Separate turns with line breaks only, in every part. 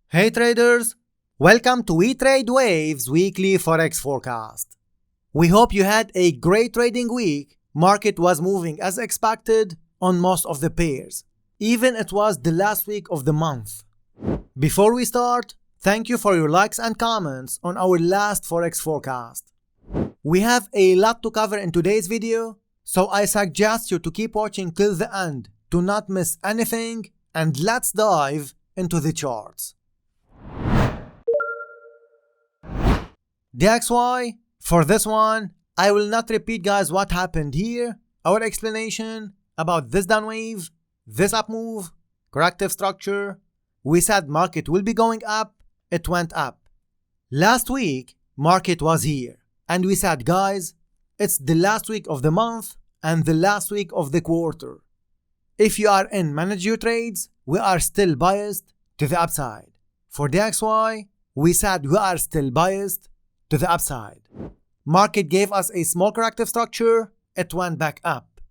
Hey traders, welcome to 𝗏𝗏𝗏𝗏𝗏's weekly Forex forecast. We hope you had a great trading week. Market was moving as expected on most of the pairs, even it was the last week of the month. Before we start, thank you for your likes and comments on our last Forex forecast. We have a lot to cover in today's video, so I suggest you to keep watching till the end to not miss anything, and let's dive into the charts. DXY, for this one, I will not repeat guys what happened here, our explanation about this down wave, this up move, corrective structure. We said market will be going up, it went up. Last week, market was here, and we said guys, it's the last week of the month and the last week of the quarter. If you are in manage your trades, we are still biased to the upside. For DXY, we said we are still biased to the upside. Market gave us a small corrective structure, it went back up.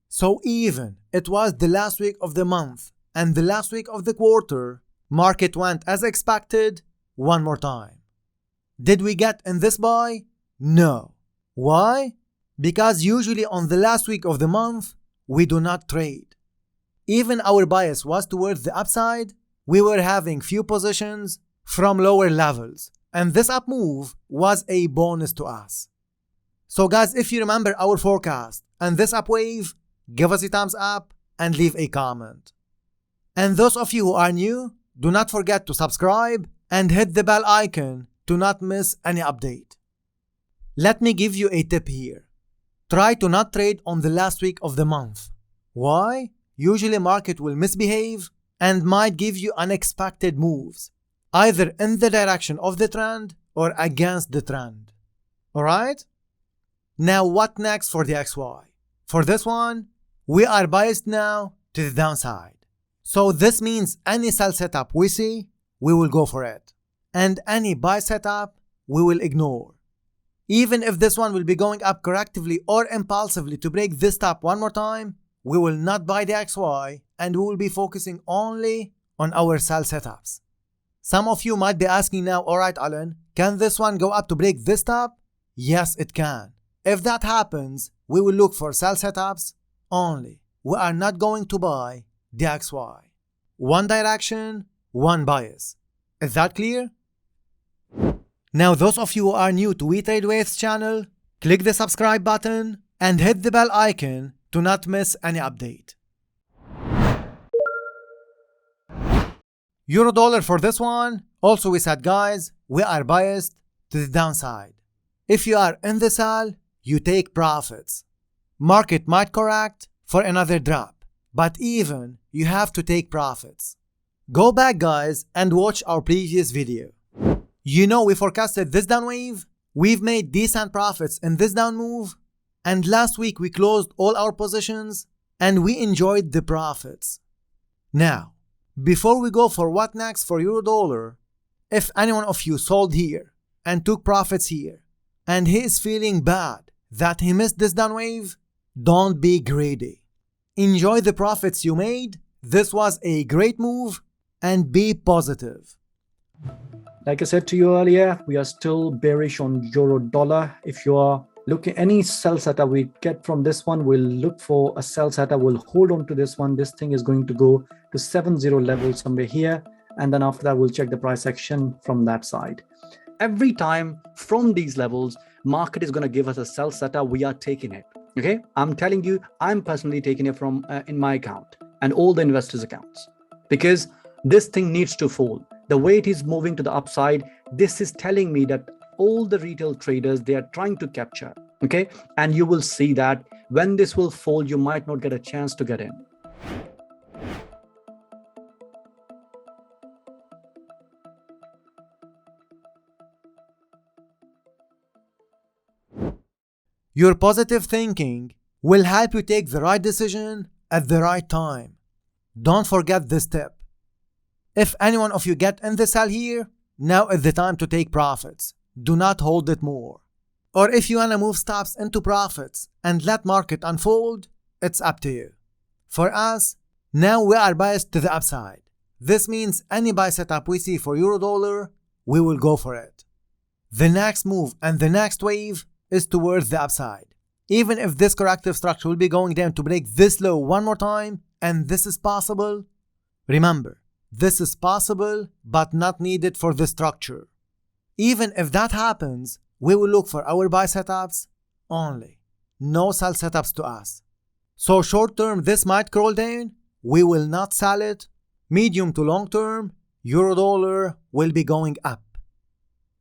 So even it was the last week of the month and the last week of the quarter, market went as expected one more time. Did we get in this buy? No. Why? Because usually on the last week of the month, we do not trade. Even our bias was towards the upside, we were having few positions from lower levels, and this up move was a bonus to us. So guys, if you remember our forecast and this up wave, give us a thumbs up and leave a comment. And those of you who are new, do not forget to subscribe and hit the bell icon to not miss any update. Let me give you a tip here. Try to not trade on the last week of the month. Why? Usually market will misbehave and might give you unexpected moves, either in the direction of the trend or against the trend. Alright? Now what next for the XY? For this one, we are biased now to the downside. So this means any sell setup we see, we will go for it. And any buy setup, we will ignore. Even if this one will be going up correctively or impulsively to break this top one more time, we will not buy the XY and we will be focusing only on our sell setups. Some of you might be asking now, alright Alan, can this one go up to break this top? Yes, it can. If that happens, we will look for sell setups only. We are not going to buy the XY. One direction, one bias. Is that clear? Now those of you who are new to 𝗏𝗏𝗏𝗏's channel, click the subscribe button and hit the bell icon to not miss any update. Euro dollar for this one, also we said guys, we are biased to the downside. If you are in the sell, you take profits. Market might correct for another drop, but even you have to take profits. Go back guys and watch our previous video. You know we forecasted this down wave, we've made decent profits in this down move, and last week we closed all our positions and we enjoyed the profits. Now, before we go for what next for euro dollar, if anyone of you sold here and took profits here and he is feeling bad that he missed this down wave, don't be greedy. Enjoy the profits you made, this was a great move, and be positive.
Like I said to you earlier, we are still bearish on euro dollar. If you are looking any sell setup we get from this one, we'll look for a sell setup, we'll hold on to this one. This thing is going to go to 70 level somewhere here, and then after that we'll check the price action from that side. Every time from these levels, market is going to give us a sell setup, we are taking it. Okay, I'm telling you, I'm personally taking it from in my account and all the investors' accounts, because this thing needs to fall. The way it is moving to the upside, this is telling me that all the retail traders, they are trying to capture. Okay, and you will see that when this will fall, you might not get a chance to get in.
Your positive thinking will help you take the right decision at the right time. Don't forget this tip. If any one of you get in the sell here, now is the time to take profits. Do not hold it more. Or if you want to move stops into profits and let market unfold, it's up to you. For us, now we are biased to the upside. This means any buy setup we see for euro dollar, we will go for it. The next move and the next wave is towards the upside. Even if this corrective structure will be going down to break this low one more time, and this is possible, remember, this is possible but not needed for the structure. Even if that happens, we will look for our buy setups only. No sell setups to us. So short term, this might crawl down, we will not sell it. Medium to long term, euro dollar will be going up.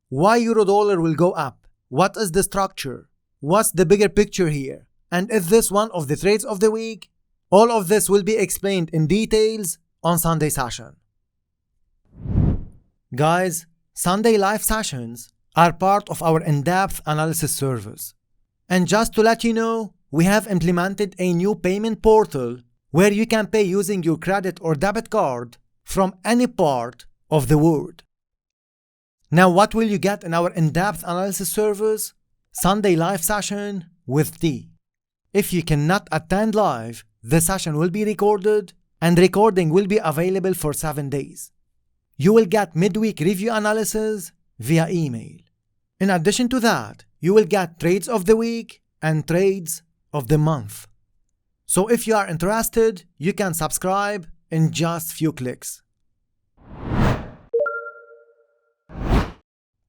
Why euro dollar will go up? What is the structure? What's the bigger picture here? And is this one of the trades of the week? All of this will be explained in details on Sunday session. Guys, Sunday live sessions are part of our in-depth analysis service. And just to let you know, we have implemented a new payment portal where you can pay using your credit or debit card from any part of the world. Now, what will you get in our in-depth analysis service? Sunday live session with tea. If you cannot attend live, the session will be recorded and recording will be available for 7 days. You will get midweek review analysis via email. In addition to that, you will get trades of the week and trades of the month. So if you are interested, you can subscribe in just few clicks.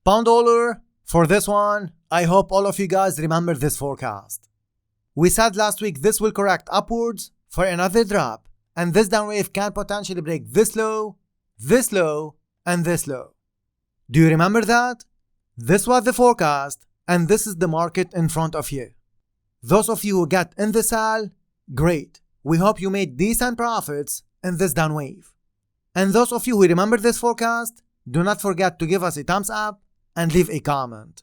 Pound dollar, for this one, I hope all of you guys remember this forecast. We said last week this will correct upwards for another drop, and this down wave can potentially break this low, and this low. Do you remember that? This was the forecast, and this is the market in front of you. Those of you who get in the sell, great. We hope you made decent profits in this down wave. And those of you who remember this forecast, do not forget to give us a thumbs up and leave a comment.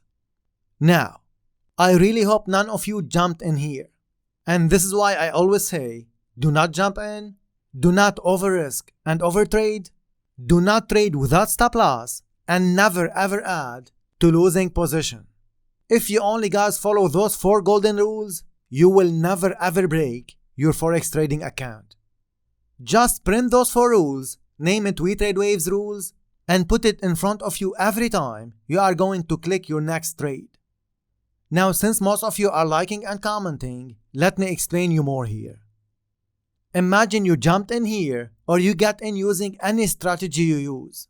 Now, I really hope none of you jumped in here. And this is why I always say, do not jump in, do not over-risk and over-trade, do not trade without stop loss, and never ever add to losing position. If you only guys follow those 4 golden rules, you will never ever break your Forex trading account. Just print those 4 rules, name it We Trade Waves rules, and put it in front of you every time you are going to click your next trade. Now, since most of you are liking and commenting, let me explain you more here. Imagine you jumped in here or you get in using any strategy you use.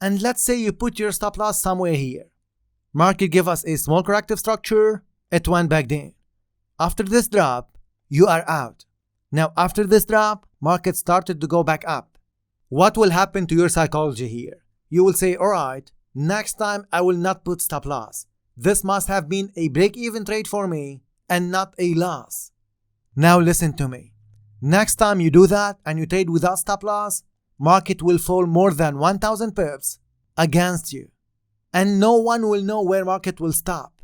And let's say you put your stop loss somewhere here. Market give us a small corrective structure, it went back down. After this drop, you are out. Now after this drop, market started to go back up. What will happen to your psychology here? You will say, alright, next time I will not put stop loss. This must have been a break-even trade for me and not a loss. Now listen to me. Next time you do that and you trade without stop loss, market will fall more than 1000 pips against you. And no one will know where market will stop.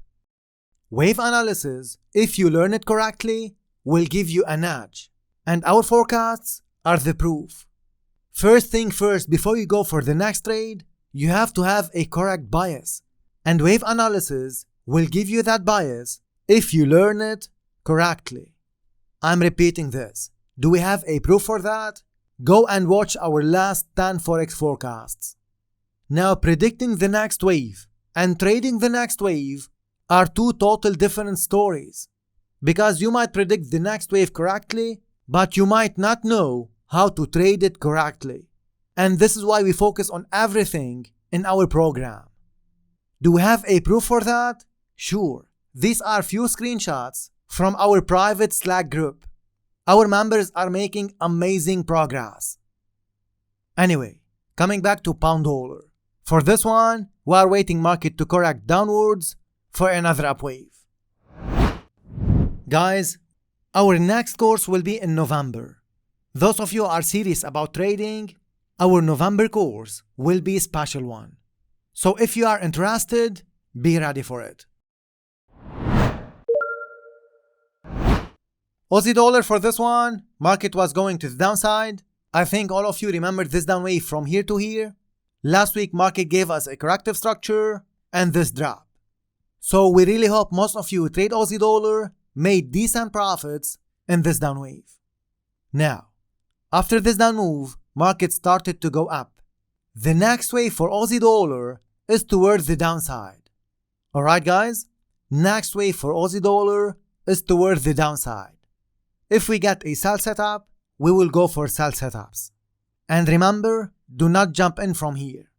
Wave analysis, if you learn it correctly, will give you an edge. And our forecasts are the proof. First thing first, before you go for the next trade, you have to have a correct bias. And wave analysis will give you that bias if you learn it correctly. I'm repeating this. Do we have a proof for that? Go and watch our last 10 Forex forecasts. Now, predicting the next wave and trading the next wave are 2 total different stories. Because you might predict the next wave correctly, but you might not know how to trade it correctly. And this is why we focus on everything in our program. Do we have a proof for that? Sure. These are few screenshots from our private Slack group. Our members are making amazing progress. Anyway, coming back to pound dollar. For this one, we are waiting market to correct downwards for another upwave. Guys, our next course will be in November. Those of you who are serious about trading, our November course will be a special one. So if you are interested, be ready for it. Aussie dollar for this one, market was going to the downside. I think all of you remember this down wave from here to here. Last week market gave us a corrective structure and this drop. So we really hope most of you who trade Aussie dollar made decent profits in this down wave. Now, after this down move, market started to go up. The next wave for Aussie dollar is towards the downside. Alright guys, next wave for Aussie dollar is towards the downside. If we get a sell setup, we will go for sell setups. And remember, do not jump in from here.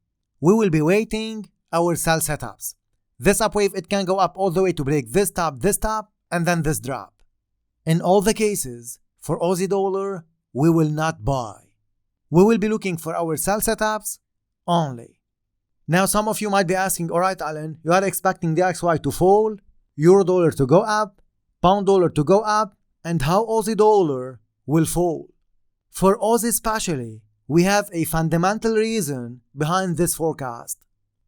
We will be waiting our sell setups. This upwave, it can go up all the way to break this top, and then this drop. In all the cases, for Aussie dollar, we will not buy. We will be looking for our sell setups only. Now some of you might be asking, alright Alan, you are expecting the XY to fall, euro dollar to go up, pound dollar to go up, and how Aussie dollar will fall? For Aussie especially, we have a fundamental reason behind this forecast.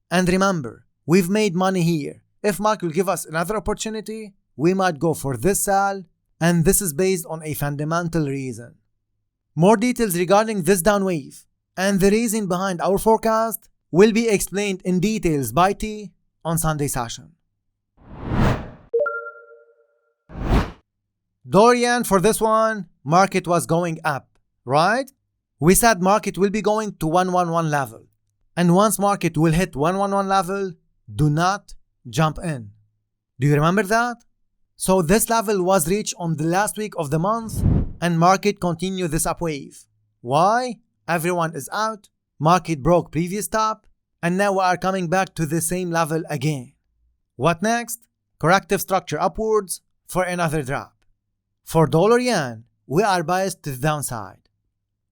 And remember, we've made money here. If market will give us another opportunity, we might go for this sell, and this is based on a fundamental reason. More details regarding this down wave and the reason behind our forecast will be explained in details by T on Sunday session. Dollar yen, for this one, market was going up, right? We said market will be going to 111 level. And once market will hit 111 level, do not jump in. Do you remember that? So this level was reached on the last week of the month and market continued this upwave. Why? Everyone is out, market broke previous top, and now we are coming back to the same level again. What next? Corrective structure upwards for another drop. For dollar yen, we are biased to the downside.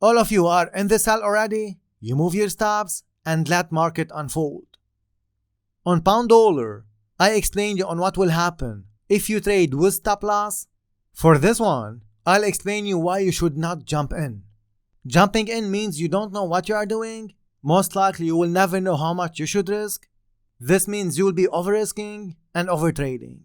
All of you are in the sell already, you move your stops and let market unfold. On pound dollar, I explained you on what will happen if you trade with stop loss. For this one, I'll explain you why you should not jump in. Jumping in means you don't know what you are doing. Most likely you will never know how much you should risk. This means you will be over-risking and over-trading.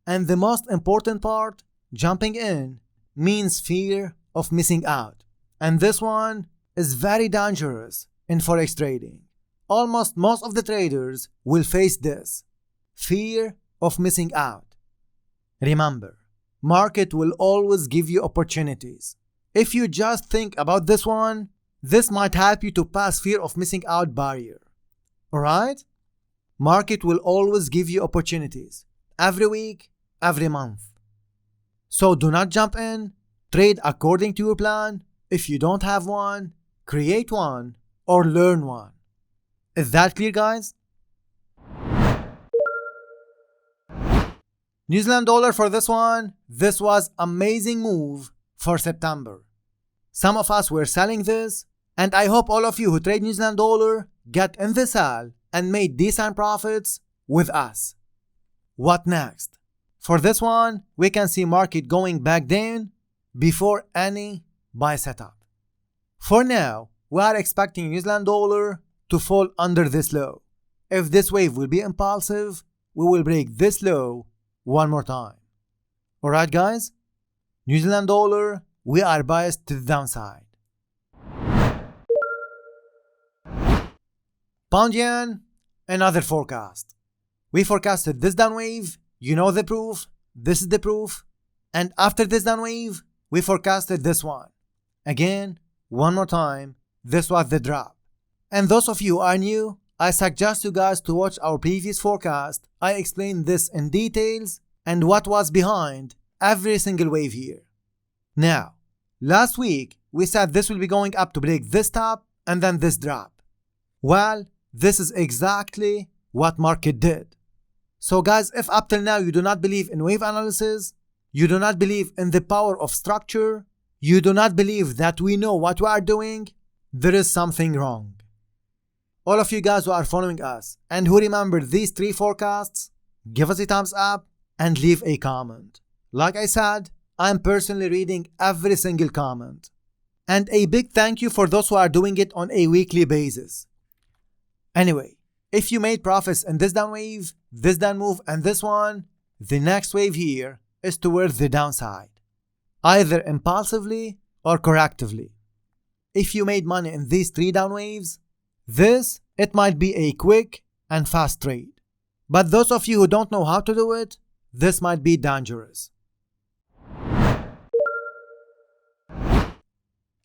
And the most important part, jumping in means fear of missing out. And this one is very dangerous in forex trading. Almost most of the traders will face this, fear of missing out. Remember, market will always give you opportunities. If you just think about this one, this might help you to pass fear of missing out barrier. Alright? Market will always give you opportunities. Every week, every month. So do not jump in, trade according to your plan. If you don't have one, create one or learn one. Is that clear, guys? New Zealand dollar, for this one, this was amazing move for September. Some of us were selling this, and I hope all of you who trade New Zealand dollar get in the sell and made decent profits with us. What next? For this one, we can see market going back down before any buy setup. For now, we are expecting New Zealand dollar to fall under this low. If this wave will be impulsive, we will break this low one more time. Alright guys, New Zealand dollar, we are biased to the downside. Pound yen, another forecast. We forecasted this down wave, you know the proof, this is the proof. And after this down wave, we forecasted this one. Again, one more time, this was the drop. And those of you who are new, I suggest you guys to watch our previous forecast. I explained this in details and what was behind every single wave here. Now, last week, we said this will be going up to break this top and then this drop. Well, this is exactly what market did. So guys, if up till now you do not believe in wave analysis, you do not believe in the power of structure, you do not believe that we know what we are doing, there is something wrong. All of you guys who are following us and who remember these three forecasts, give us a thumbs up and leave a comment. Like I said, I am personally reading every single comment. And a big thank you for those who are doing it on a weekly basis. Anyway, if you made profits in this down wave, this down move, and this one, the next wave here is towards the downside, either impulsively or correctively. If you made money in these three down waves, it might be a quick and fast trade. But those of you who don't know how to do it, this might be dangerous.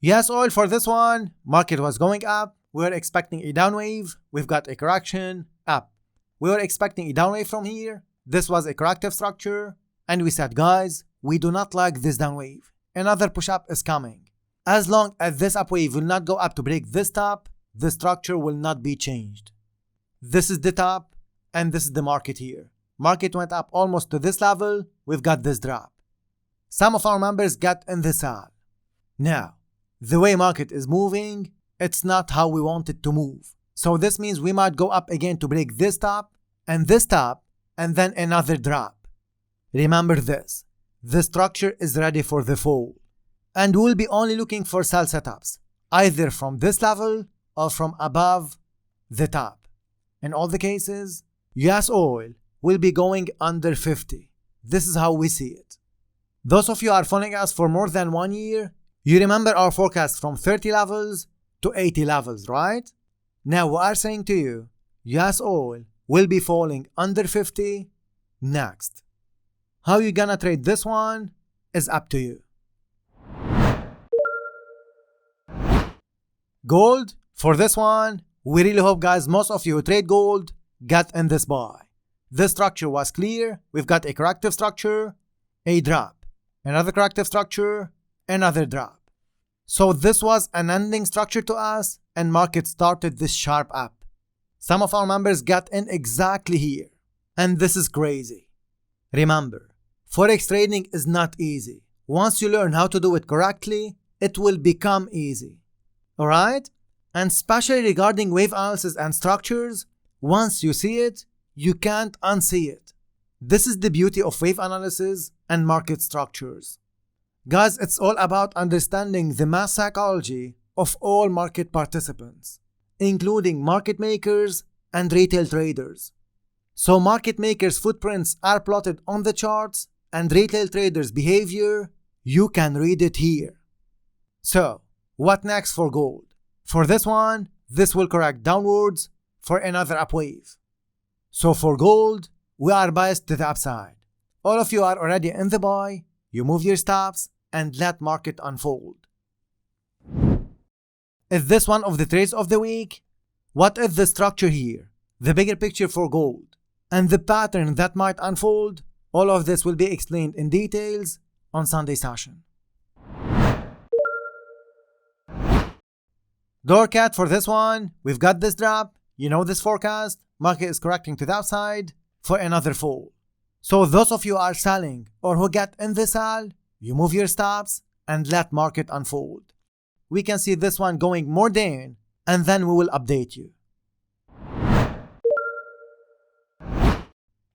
US oil for this one, market was going up. We were expecting a down wave. We've got a correction up. We were expecting a down wave from here. This was a corrective structure. And we said, guys, we do not like this down wave. Another push up is coming. As long as this up wave will not go up to break this top, the structure will not be changed. This is the top and this is the market here. Market went up almost to this level. We've got this drop. Some of our members got in the sell. Now, the way market is moving, it's not how we want it to move. So this means we might go up again to break this top, and then another drop. Remember this, the structure is ready for the fall. And we'll be only looking for sell setups, either from this level or from above the top. In all the cases, US oil will be going under 50. This is how we see it. Those of you who are following us for more than 1 year, you remember our forecast from 30 levels to 80 levels, right? Now we are saying to you, US oil will be falling under 50 next. How you gonna trade this one is up to you. Gold, for this one, we really hope, guys, most of you who trade gold got in this buy. This structure was clear. We've got a corrective structure, a drop, another corrective structure, another drop. So this was an ending structure to us, and market started this sharp up. Some of our members got in exactly here, and this is crazy. Remember, Forex trading is not easy. Once you learn how to do it correctly, it will become easy. Alright? And especially regarding wave analysis and structures, once you see it, you can't unsee it. This is the beauty of wave analysis and market structures. Guys, it's all about understanding the mass psychology of all market participants, including market makers and retail traders. So market makers' footprints are plotted on the charts, and retail traders' behavior, you can read it here. So, what next for gold? For this one, this will correct downwards for another up wave. So for gold, we are biased to the upside. All of you are already in the buy, you move your stops and let market unfold. Is this one of the trades of the week? What is the structure here? The bigger picture for gold and the pattern that might unfold? All of this will be explained in details on Sunday session. Dollar CAD for this one, we've got this drop, you know this forecast, market is correcting to the upside for another fall. So those of you who are selling or who get in the sell, you move your stops and let market unfold. We can see this one going more down, and then we will update you.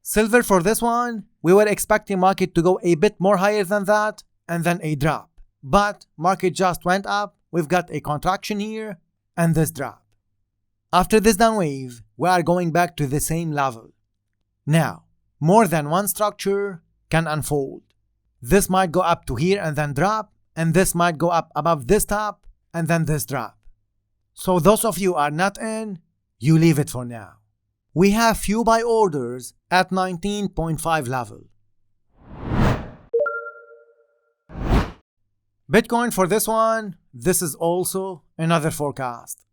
Silver for this one, we were expecting market to go a bit more higher than that and then a drop. But market just went up, we've got a contraction here and this drop. After this down wave, we are going back to the same level. Now, more than one structure can unfold. This might go up to here and then drop, and this might go up above this top and then this drop. So those of you who are not in, you leave it for now. We have few buy orders at 19.5 level. Bitcoin for this one, this is also another forecast.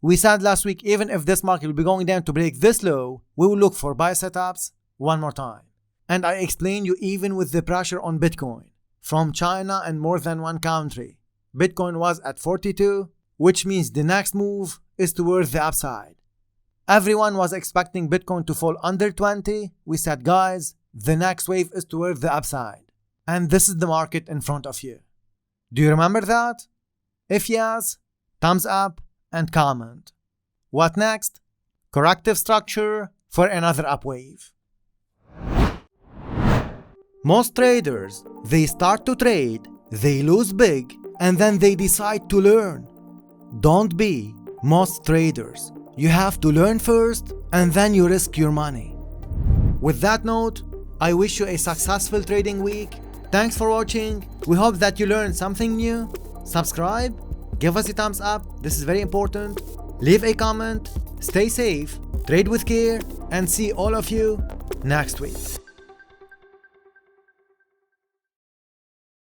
We said last week, even if this market will be going down to break this low, we will look for buy setups one more time. And I explained you, even with the pressure on Bitcoin from China and more than one country, Bitcoin was at 42, which means the next move is towards the upside. Everyone was expecting Bitcoin to fall under 20. We said, guys, the next wave is towards the upside. And this is the market in front of you. Do you remember that? If yes, thumbs up and comment. What next? Corrective structure for another up wave. Most traders, they start to trade, they lose big, and then they decide to learn. Don't be most traders. You have to learn first, and then you risk your money. With that note, I wish you a successful trading week. Thanks for watching. We hope that you learned something new. Subscribe, give us a thumbs up, this is very important. Leave a comment, stay safe, trade with care, and see all of you next week.